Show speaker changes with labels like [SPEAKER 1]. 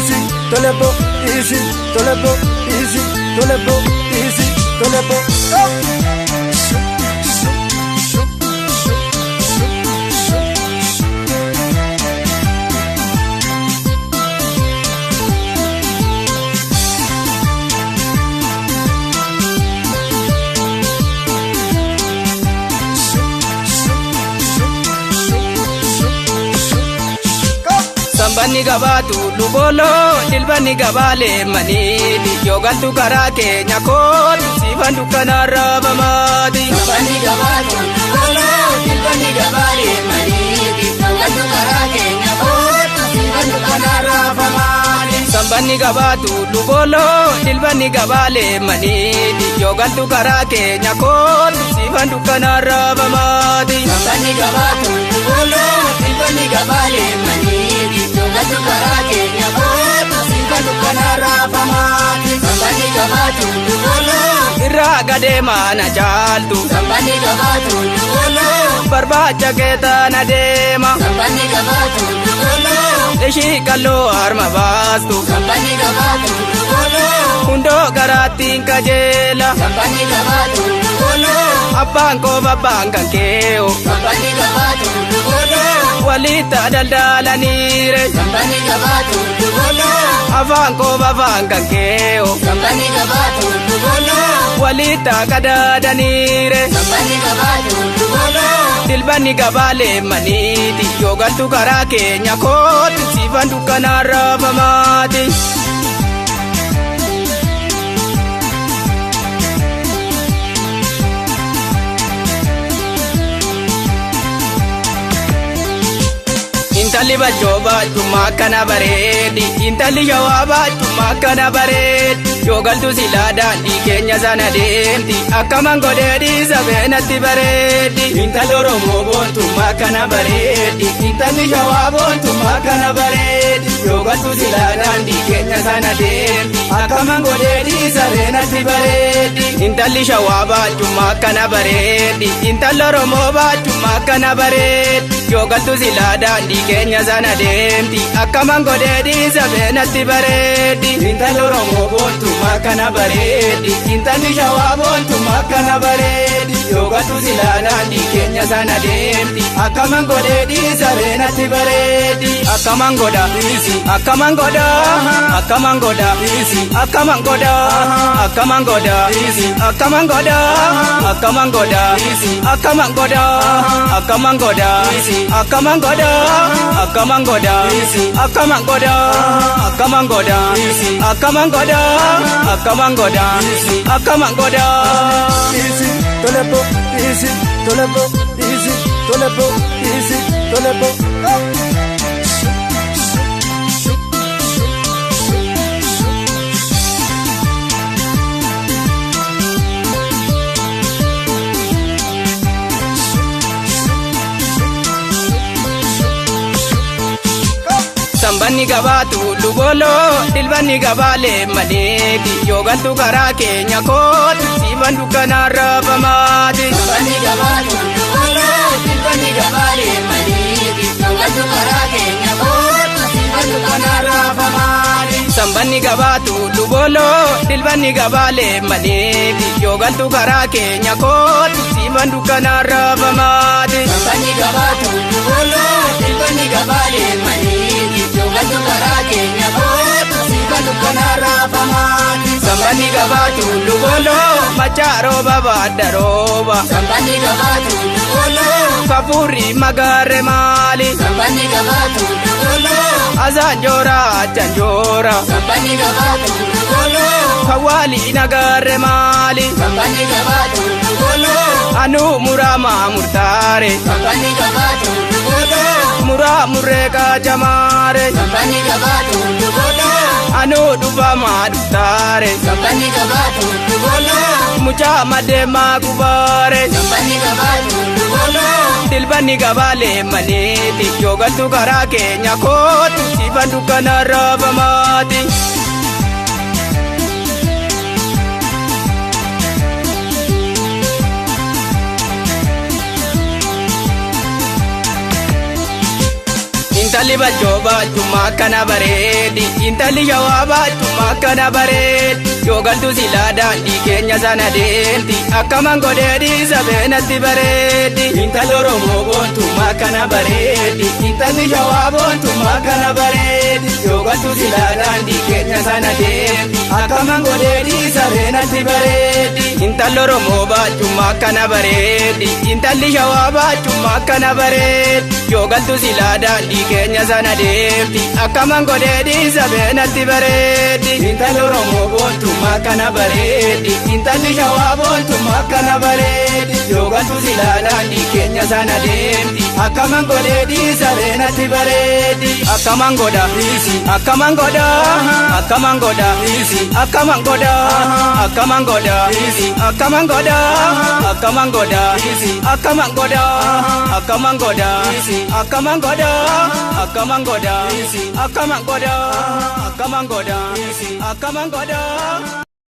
[SPEAKER 1] easy, tolepo, easy, tolepo, easy, tolepo, easy, tolepo.
[SPEAKER 2] Sambani gabatu lubolo dilbani gabale manidi yogantu karake nyakotu sifandu kanara bamadi.
[SPEAKER 3] Sambani gabatu lubolo dilbani gabale manidi yogantu karake nyakotu sifandu kanara bamadi.
[SPEAKER 2] Sambani gabatu lubolo dilbani gabale manidi yogantu karake nyakotu sifandu kanara bamadi.
[SPEAKER 3] Sambani gabatu lubolo dilbani gabale manidi yogantu karake nyakotu sifandu kanara bamadi. Sambani gabatu lubolo
[SPEAKER 2] irra gadema na jaltu.
[SPEAKER 3] Sambani gabatu lubolo
[SPEAKER 2] barbacha keta na dema.
[SPEAKER 3] Sambani gabatu lubolo
[SPEAKER 2] Deshi kallo arma bastu.
[SPEAKER 3] Sambani gabatu lubolo
[SPEAKER 2] Hundo garatin kajela.
[SPEAKER 3] Sambani gabatu lubolo
[SPEAKER 2] Abbaan ko babbaan kan keo.
[SPEAKER 3] Sambani gabatu lubolo
[SPEAKER 2] Walita daldalanire.
[SPEAKER 3] Sambani gabatu lubolo
[SPEAKER 2] Afaan ko babbaan kan keo.
[SPEAKER 3] Sambani gabatu lubolo
[SPEAKER 2] Walita kadadanire.
[SPEAKER 3] Sambani gabatu lubolo
[SPEAKER 2] Dilbani gabale maniti yogantu karake nyakotu sifandu kanara bamadi. Intali bajoba tuma kana baredi intali jawaba tuma kana baredi yogaltu silada di kenya sana denti akamango dedi sabenati baredi intali oromo tuma kana baredi intali jawaba tuma kana baredi yogaltu silada di kenya sana denti akamango dedi sabenati baredi intali jawaba tuma kana baredi intali oromo tuma kana baredi yogaltu silada di kenya sana denti akamango dedi sabenati baredi intali oromo tuma kana baredi intali jawaba tuma kana baredi yogaltu silada di kenya sana denti akamango dedi sabenati baredi akamangoda easy akamangoda akamangoda easy akamangoda akamangoda easy akamangoda akamangoda easy akamangoda akamangoda easy akamangoda akamangoda easy akamangoda akamangoda easy akamangoda akamangoda easy akamangoda
[SPEAKER 1] Easy, tolepo, easy, tolepo, easy, tolepo, easy, tolepo.
[SPEAKER 2] Sambani gabatu lubolo dilbani gabale manedi yogantu karake nyakotu sifandu kanara bamadi.
[SPEAKER 3] Sambani gabatu lubolo dilbani gabale manedi yogantu karake nyakotu sifandu kanara bamadi.
[SPEAKER 2] Sambani gabatu lubolo dilbani gabale manedi yogantu karake nyakotu sifandu kanara bamadi.
[SPEAKER 3] Sambani gabatu lubolo dilbani gabale manedi yogantu karake nyakotu sifandu kanara bamadi.
[SPEAKER 2] Sambani gabatu lubolo macharo baba daroba.
[SPEAKER 3] Sambani gabatu lubolo
[SPEAKER 2] Kapuri magare mali.
[SPEAKER 3] Sambani gabatu lubolo
[SPEAKER 2] Azanjora janjora.
[SPEAKER 3] Sambani gabatu lubolo
[SPEAKER 2] Kawali nagare mali.
[SPEAKER 3] Sambani gabatu lubolo
[SPEAKER 2] Anu murama murtare.
[SPEAKER 3] Sambani gabatu lubolo
[SPEAKER 2] Mura mureka jamare.
[SPEAKER 3] Sambani gabatu lubolo
[SPEAKER 2] Anu dubama dutare.
[SPEAKER 3] Sambani gabatu lubolo
[SPEAKER 2] Mucha madema kubare.
[SPEAKER 3] Sambani gabatu lubolo
[SPEAKER 2] Dilbani gabale maneti yogantu karake nyakotu sifandu kanara bamadi. Intalli bachoo baachummaa kana bareedi intalli shawaa baachummaa kana bareedi yoo galtu silaa daandii keenya sana deemti akkaman godhee dhiisa beenatti bareedi. Intalli Oromoo boontummaa kana bareedi intalli shawaa boontummaa kana bareedi yoo galtu silaa daandii keenya sana deemti akkaman godhee dhiisa beenatti bareedi. Intalli Oromoo baachummaa kana bareedi intalli shawaa baachummaa kana bareedi yoo galtu silaa daandii keenya sana deemti akkaman godhee dhiisa beenatti bareedi. Intalli Oromoo boontummaa kana bareedi intalli shawaa boontummaa kana bareedi yoo galtu silaa daandii keenya sana deemti akkaman godhee dhiisa beenatti bareedi. Akkaman godha akkaman godha akkaman godha akkaman godha akkaman godha akkaman godha akkaman godha akkaman godha akkaman godha akkaman godha akkaman godha akkaman godha akkaman godha akkaman godha.